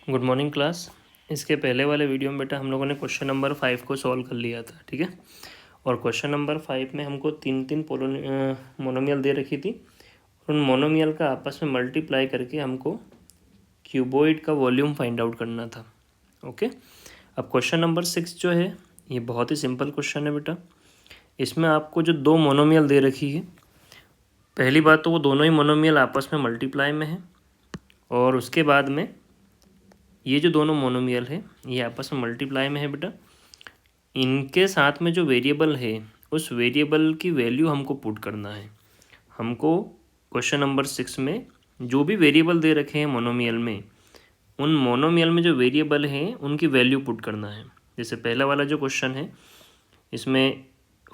Good morning class. इसके पहले वाले वीडियो में बेटा हम लोगों ने क्वेश्चन नंबर 5 को सॉल्व कर लिया था, ठीक है। और क्वेश्चन नंबर 5 में हमको तीन तीन मोनोमियल दे रखी थी। उन मोनोमियल का आपस में मल्टीप्लाई करके हमको क्यूबॉइड का वॉल्यूम फाइंड आउट करना था। ओके, अब क्वेश्चन नंबर 6 जो है ये बहुत ही सिंपल क्वेश्चन है बेटा। इसमें आपको जो दो मोनोमियल दे रखी है, पहली बात तो वो दोनों ही मोनोमियल आपस में मल्टीप्लाई में है, और उसके बाद में ये जो दोनों मोनोमियल है ये आपस में मल्टीप्लाई में है बेटा। इनके साथ में जो वेरिएबल है उस वेरिएबल की वैल्यू हमको पुट करना है। हमको क्वेश्चन नंबर 6 में जो भी वेरिएबल दे रखे हैं मोनोमियल में, उन मोनोमियल में जो वेरिएबल हैं उनकी वैल्यू पुट करना है। जैसे पहला वाला जो क्वेश्चन है इसमें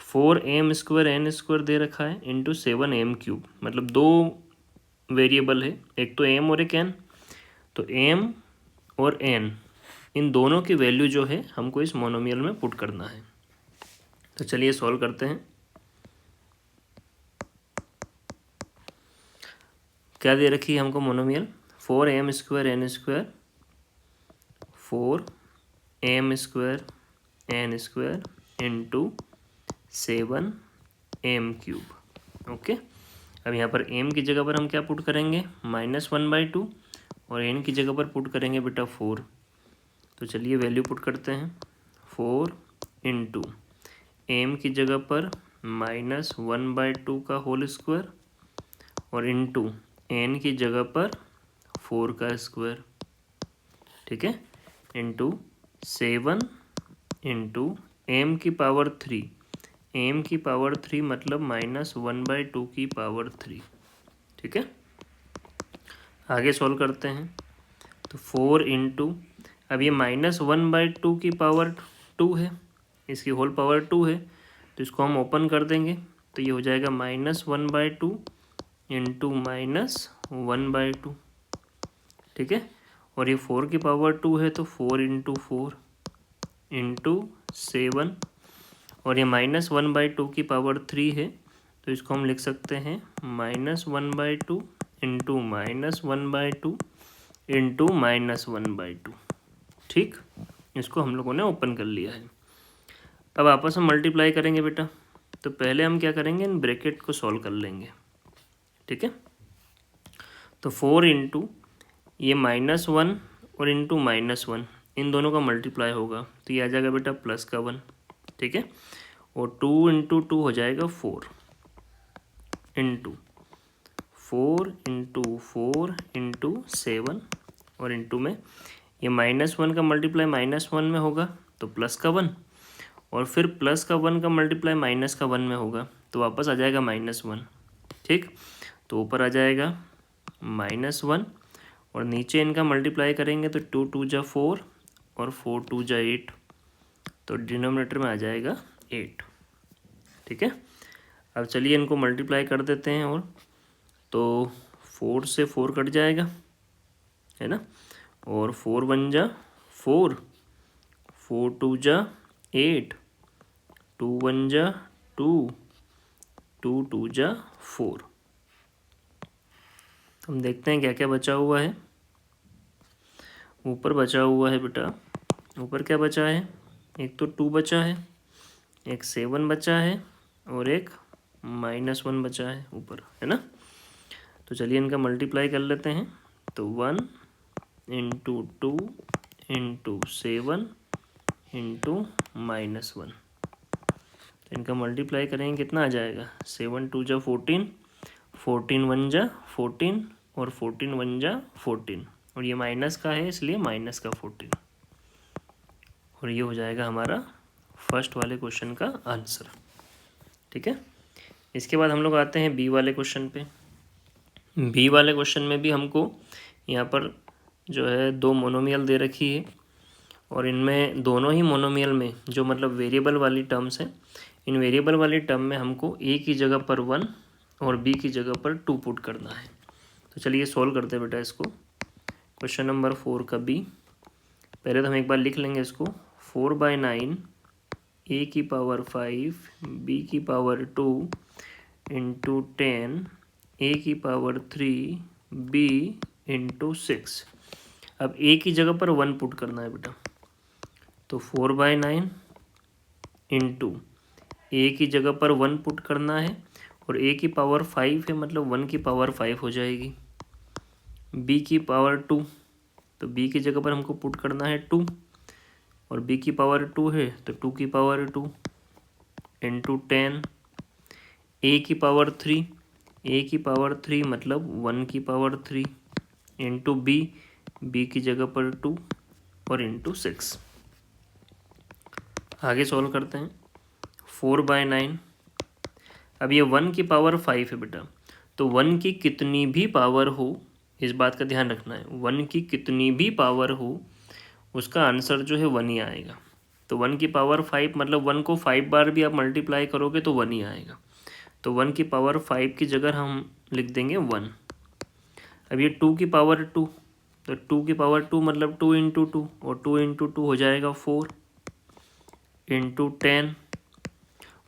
4m² दे रखा है इंटू 7m³, मतलब दो वेरिएबल है, एक तो m और एक n। तो m और n इन दोनों की वैल्यू जो है हमको इस मोनोमियल में पुट करना है। तो चलिए सॉल्व करते हैं। क्या दे रखी है हमको monomial? 4m² 4m² into 7m³। Okay, अब यहाँ पर m की जगह पर हम क्या पुट करेंगे? -1/2, और n की जगह पर पुट करेंगे बेटा 4। तो चलिए वैल्यू पुट करते हैं। 4 इंटू m की जगह पर -1/2 का होल स्क्वायर, और इंटू n की जगह पर 4 का स्क्वायर, ठीक है, इंटू 7 इंटू m की पावर 3, m की पावर 3 मतलब -1/2 की पावर 3, ठीक है। आगे सॉल्व करते हैं। तो 4 इंटू, अब ये -1/2 की पावर 2 है, इसकी होल पावर 2 है, तो इसको हम ओपन कर देंगे तो ये हो जाएगा -1/2 इंटू -1/2, ठीक है। और ये 4 की पावर 2 है तो 4 इंटू 4 इंटू 7, और ये -1/2 की पावर 3 है तो इसको हम लिख सकते हैं -1/2 इंटू -1/2 इंटू -1/2, ठीक। इसको हम लोगों ने ओपन कर लिया है। अब आपस में मल्टीप्लाई करेंगे बेटा, तो पहले हम क्या करेंगे, इन ब्रैकेट को सॉल्व कर लेंगे, ठीक है। तो 4 इंटू ये -1 और इंटू -1 इन दोनों का मल्टीप्लाई होगा तो ये आ जाएगा बेटा +1, ठीक है। और 2 इंटू 2 हो जाएगा 4 इंटू 4 इंटू 4 इंटू 7, और इंटू में ये -1 का मल्टीप्लाई -1 में होगा तो +1, और फिर +1 का मल्टीप्लाई -1 में होगा तो वापस आ जाएगा -1, ठीक। तो ऊपर आ जाएगा -1, और नीचे इनका मल्टीप्लाई करेंगे तो 2 2 जा 4 और 4 2 जा 8, तो डिनोमिनेटर में आ जाएगा 8, ठीक है। अब चलिए इनको मल्टीप्लाई कर देते हैं, और तो 4 से 4 कट जाएगा, है ना, और 4 1 जा 4, 4 2 जा 8, 2 1 जा 2, 2 2 जा 4। हम देखते हैं क्या क्या बचा हुआ है। ऊपर बचा हुआ है बेटा, ऊपर क्या बचा है? एक तो 2 बचा है, एक 7 बचा है, और एक -1 बचा है ऊपर, है ना। तो चलिए इनका मल्टीप्लाई कर लेते हैं। तो 1 इंटू 2 इंटू 7 इंटू -1, तो इनका मल्टीप्लाई करेंगे कितना आ जाएगा? 7 2 जा 14, 14 1 जा 14, और 14 1 जा 14, और ये माइनस का है इसलिए माइनस का 14, और ये हो जाएगा हमारा फर्स्ट वाले क्वेश्चन का आंसर, ठीक है। इसके बाद हम लोग आते हैं बी वाले क्वेश्चन पे। बी वाले क्वेश्चन में भी हमको यहाँ पर जो है दो मोनोमियल दे रखी है, और इनमें दोनों ही मोनोमियल में जो मतलब वेरिएबल वाली टर्म्स हैं, इन वेरिएबल वाली टर्म में हमको ए की जगह पर 1 और बी की जगह पर 2 पुट करना है। तो चलिए सॉल्व करते हैं बेटा इसको। क्वेश्चन नंबर 4 का बी, पहले तो हम एक बार लिख लेंगे इसको। 4/9 ए की पावर 5 बी की पावर 2 इंटू 10 ए की पावर 3 बी इंटू 6। अब ए की जगह पर 1 पुट करना है बेटा, तो 4/9 इंटू ए की जगह पर 1 पुट करना है और ए की पावर 5 है, मतलब 1 की पावर 5 हो जाएगी। बी की पावर 2, तो बी की जगह पर हमको पुट करना है 2 और बी की पावर 2 है तो 2 की पावर 2 इंटू 10। ए की पावर 3, ए की पावर 3 मतलब 1 की पावर 3 इंटू बी, बी की जगह पर 2 और इंटू 6। आगे सॉल्व करते हैं। 4/9, अब ये 1 की पावर 5 है बेटा, तो 1 की कितनी भी पावर हो, इस बात का ध्यान रखना है, 1 की कितनी भी पावर हो उसका आंसर जो है 1 ही आएगा। तो 1 की पावर 5 मतलब 1 को 5 बार भी आप मल्टीप्लाई करोगे तो 1 ही आएगा। तो 1 की पावर 5 की जगह हम लिख देंगे 1। अब ये 2 की पावर 2, तो 2 की पावर 2 मतलब 2 इंटू 2 और 2 इंटू 2 हो जाएगा 4 इंटू 10।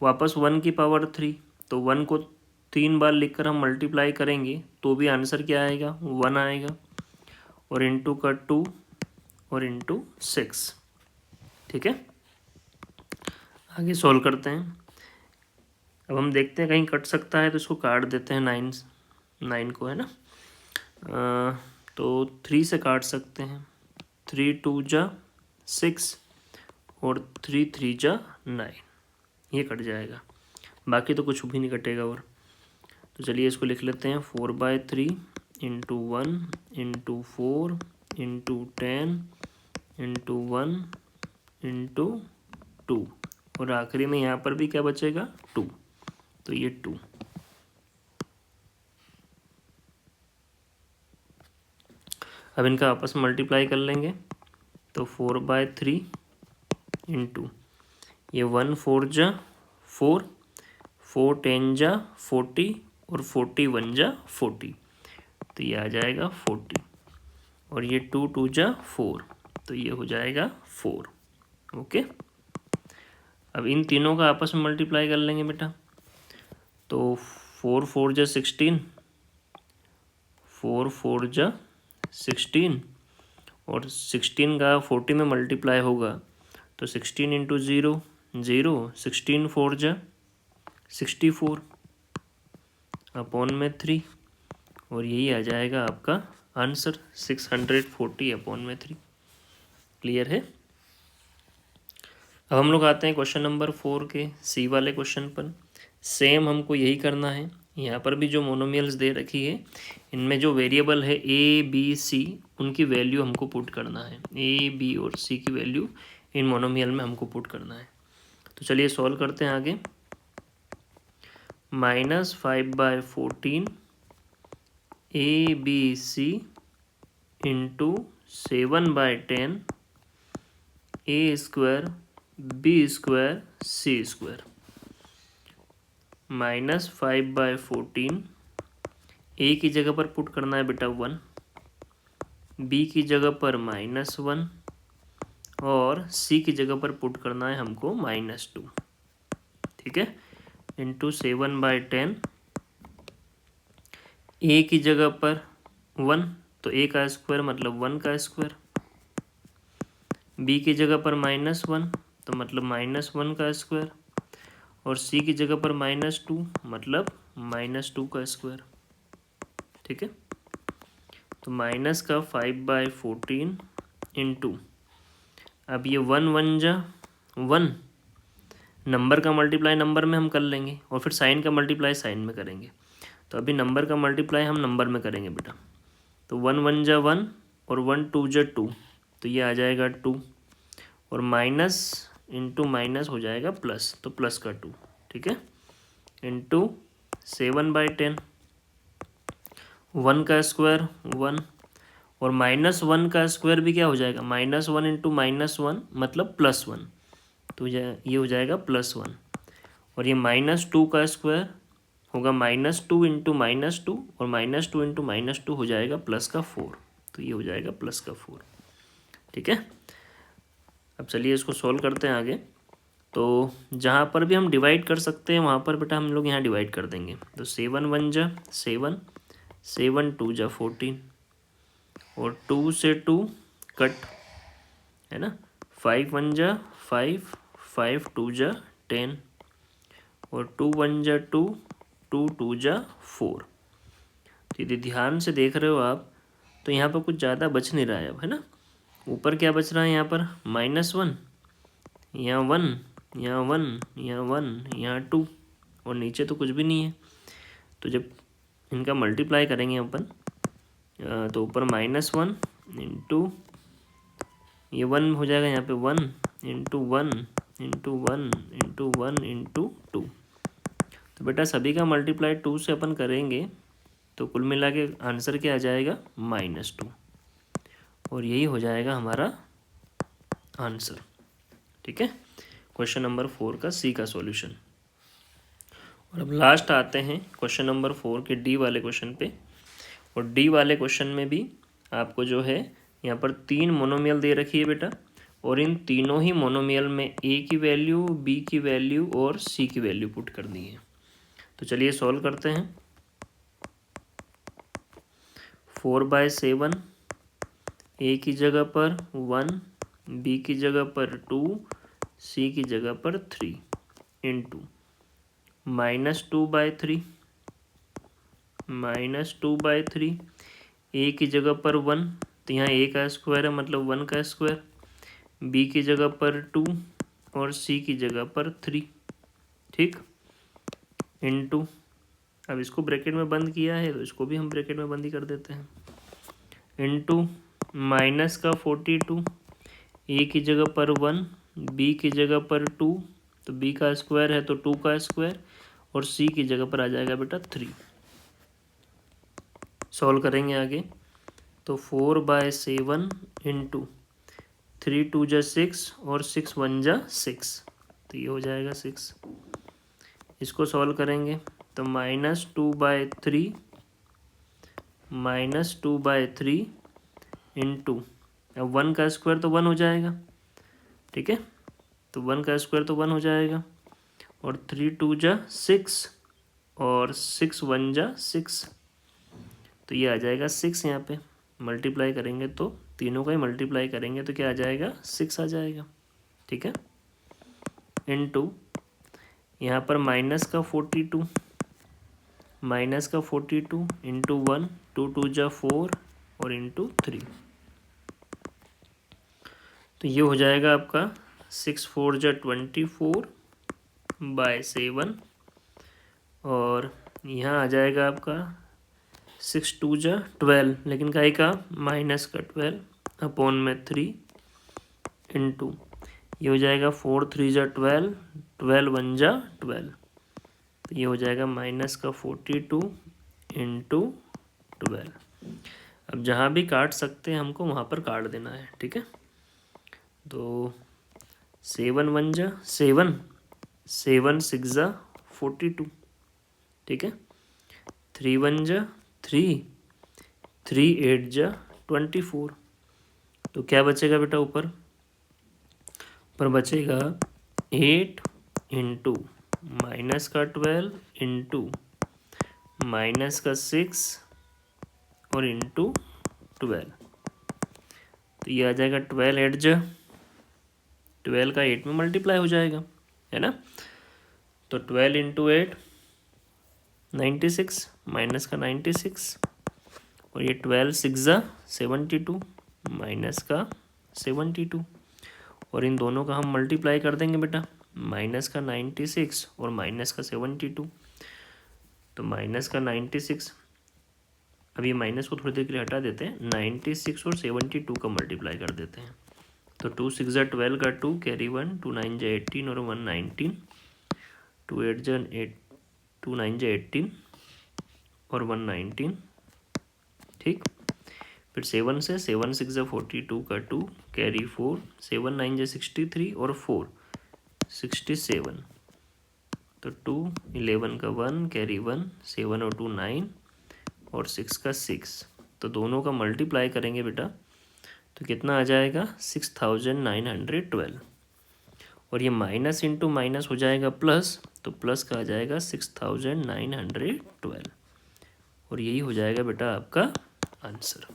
वापस 1 की पावर 3, तो 1 को 3 बार लिखकर हम मल्टीप्लाई करेंगे तो भी आंसर क्या आएगा, 1 आएगा और इंटू का 2 और इंटू 6। ठीक है, आगे सॉल्व करते हैं। अब हम देखते हैं कहीं कट सकता है तो इसको काट देते हैं, 9 को, है ना। तो 3 से काट सकते हैं, 3 2 जा 6 और 3 3 जा 9, ये कट जाएगा, बाकी तो कुछ भी नहीं कटेगा। और तो चलिए इसको लिख लेते हैं, 4/3 into 1 into 4 into 10 into 1 into 2 और आखिरी में यहाँ पर भी क्या बचेगा, 2, तो ये 2। अब इनका आपस में मल्टीप्लाई कर लेंगे, तो 4/3 इंटू ये 1 4 जा 4, 4 10 जा 40 और 41 जा 40, तो ये आ जाएगा 40 और ये 2 2 जा 4, तो ये हो जाएगा 4। ओके, अब इन तीनों का आपस में मल्टीप्लाई कर लेंगे बेटा, तो 4 4 जा 16, 4 4 जा 16 और 16 का 40 में मल्टीप्लाई होगा तो 16 इंटू 0 0, 16 4 जा 64 अपॉन में 3 और यही आ जाएगा आपका आंसर 640/3। क्लियर है। अब हम लोग आते हैं क्वेश्चन नंबर 4 के सी वाले क्वेश्चन पर। सेम हमको यही करना है, यहाँ पर भी जो मोनोमियल्स दे रखी है इनमें जो वेरिएबल है ए बी सी उनकी वैल्यू हमको पुट करना है, ए बी और सी की वैल्यू इन मोनोमियल में हमको पुट करना है। तो चलिए सॉल्व करते हैं आगे। -5/14 A B C into 7/10 A square B square C square. -5/14 A की जगह पर पुट करना है बेटा 1, बी की जगह पर -1 और सी की जगह पर पुट करना है हमको -2। ठीक है, इंटू 7/10 ए की जगह पर 1, तो ए का स्क्वायर मतलब 1 का स्क्वायर, बी की जगह पर -1 तो मतलब -1 का स्क्वायर और सी की जगह पर -2 मतलब -2 का स्क्वायर। ठीक है, तो माइनस का 5/14 इंटू, अब ये 1 1 जा 1, नंबर का मल्टीप्लाई नंबर में हम कर लेंगे और फिर साइन का मल्टीप्लाई साइन में करेंगे। तो अभी नंबर का मल्टीप्लाई हम नंबर में करेंगे बेटा, तो 1 1 जा 1 और 1 2 जा 2, तो ये आ जाएगा 2 और माइनस इंटू माइनस हो जाएगा प्लस, तो प्लस का 2। ठीक है, इंटू 7/10, 1 का स्क्वायर 1 और -1 का स्क्वायर भी क्या हो जाएगा, -1 इंटू -1 मतलब +1, तो ये हो जाएगा +1 और ये -2 का स्क्वायर होगा -2 इंटू -2 और -2 इंटू -2 हो जाएगा +4, तो ये हो जाएगा +4। ठीक है, अब चलिए इसको सॉल्व करते हैं आगे। तो जहाँ पर भी हम डिवाइड कर सकते हैं वहाँ पर बेटा हम लोग यहाँ डिवाइड कर देंगे, तो 7 1 जा 7, 7 2 जा 14 और 2 से 2 कट, है ना। 5 1 जा 5, 5 2 जा 10, और 2 1 जा 2, 2 2 जा 4। तो यदि ध्यान से देख रहे हो आप तो यहाँ पर कुछ ज़्यादा बच नहीं रहा है अब, है ना। ऊपर क्या बच रहा है यहाँ पर -1, यहाँ 1, यहाँ 1, यहाँ 1, यहाँ 2, और नीचे तो कुछ भी नहीं है। तो जब इनका मल्टीप्लाई करेंगे अपन तो ऊपर -1 इंटू ये 1 हो जाएगा, यहाँ पे 1 इंटू 1 इंटू 1 इंटू 1 इंटू 2। तो बेटा सभी का मल्टीप्लाई 2 से अपन करेंगे तो कुल मिला के आंसर क्या आ जाएगा -2, और यही हो जाएगा हमारा आंसर। ठीक है, क्वेश्चन नंबर 4 का सी का सॉल्यूशन। और अब लास्ट आते हैं क्वेश्चन नंबर 4 के डी वाले क्वेश्चन पे। और डी वाले क्वेश्चन में भी आपको जो है यहाँ पर 3 मोनोमियल दे रखी है बेटा, और इन तीनों ही मोनोमियल में ए की वैल्यू, बी की वैल्यू और सी की वैल्यू पुट करनी है। तो चलिए सॉल्व करते हैं। 4/7 ए की जगह पर 1, बी की जगह पर 2, सी की जगह पर 3 इंटू -2/3, -2/3 ए की जगह पर 1, तो यहाँ ए का स्क्वायर है मतलब 1 का स्क्वायर, बी की जगह पर 2 और सी की जगह पर 3, ठीक, इंटू, अब इसको ब्रैकेट में बंद किया है तो इसको भी हम ब्रैकेट में बंद ही कर देते हैं, इंटू -42, ए की जगह पर 1, बी की जगह पर 2, तो बी का स्क्वायर है तो 2 का स्क्वायर, और सी की जगह पर आ जाएगा बेटा 3। सॉल्व करेंगे आगे तो 4/7 इंटू 3 2 जा 6 और 6 1 जा 6, तो ये हो जाएगा 6। इसको सॉल्व करेंगे तो -2/3 इंटू, अब 1 का स्क्वायर तो 1 हो जाएगा, ठीक है, तो 1 का स्क्वायर तो 1 हो जाएगा, और 3 2 जा 6 और 6 1 जा 6, तो ये आ जाएगा 6। यहाँ पे मल्टीप्लाई करेंगे तो तीनों का ही मल्टीप्लाई करेंगे तो क्या आ जाएगा 6 आ जाएगा, ठीक है, इनटू यहाँ पर -42 इंटू 1, 2 2 जा 4 और इंटू 3, तो ये हो जाएगा आपका 6 4 जा 24/7, और यहाँ आ जाएगा आपका 6 2 जा 12, लेकिन काहे का -12 अपॉन में 3 इंटू, ये हो जाएगा 4 3 जा 12, 12 1 जा 12, तो ये हो जाएगा -42 इंटू 12। अब जहाँ भी काट सकते हैं हमको वहाँ पर काट देना है, ठीक है। तो 7 1 जा 7, 7 6 जा 42, ठीक है, 3 1 जा 3, 3 8 जा 24, तो क्या बचेगा बेटा ऊपर बचेगा 8 इंटू -12 इंटू -6 और इंटू 12, तो ये आ जाएगा 12 8 जा 12 का 8 में मल्टीप्लाई हो जाएगा, है ना। तो 12 इंटू 8 96 माइनस का 96, और ये 12 6 जा 72 माइनस का 72, और इन दोनों का हम मल्टीप्लाई कर देंगे बेटा, माइनस का 96 और माइनस का 72, तो माइनस का 96, अब ये माइनस को थोड़ी देर के लिए हटा देते हैं, 96 और 72 का मल्टीप्लाई कर देते हैं, तो 2 6 जा 12 का 2 कैरी 1, 2 9 जा 18 और 1 19, 2 8 जा 8, 2 9 जा 18 और 1 19, ठीक, फिर 7 से 7 6 जा 42 का 2 कैरी 4, 7 9 जा 63 और 4 67, तो 2 11 का 1 कैरी 1, 7 और 2 9 और 6 का 6, तो दोनों का मल्टीप्लाई करेंगे बेटा तो कितना आ जाएगा 6912, और ये माइनस इंटू माइनस हो जाएगा प्लस, तो प्लस का आ जाएगा 6912, और यही हो जाएगा बेटा आपका आंसर।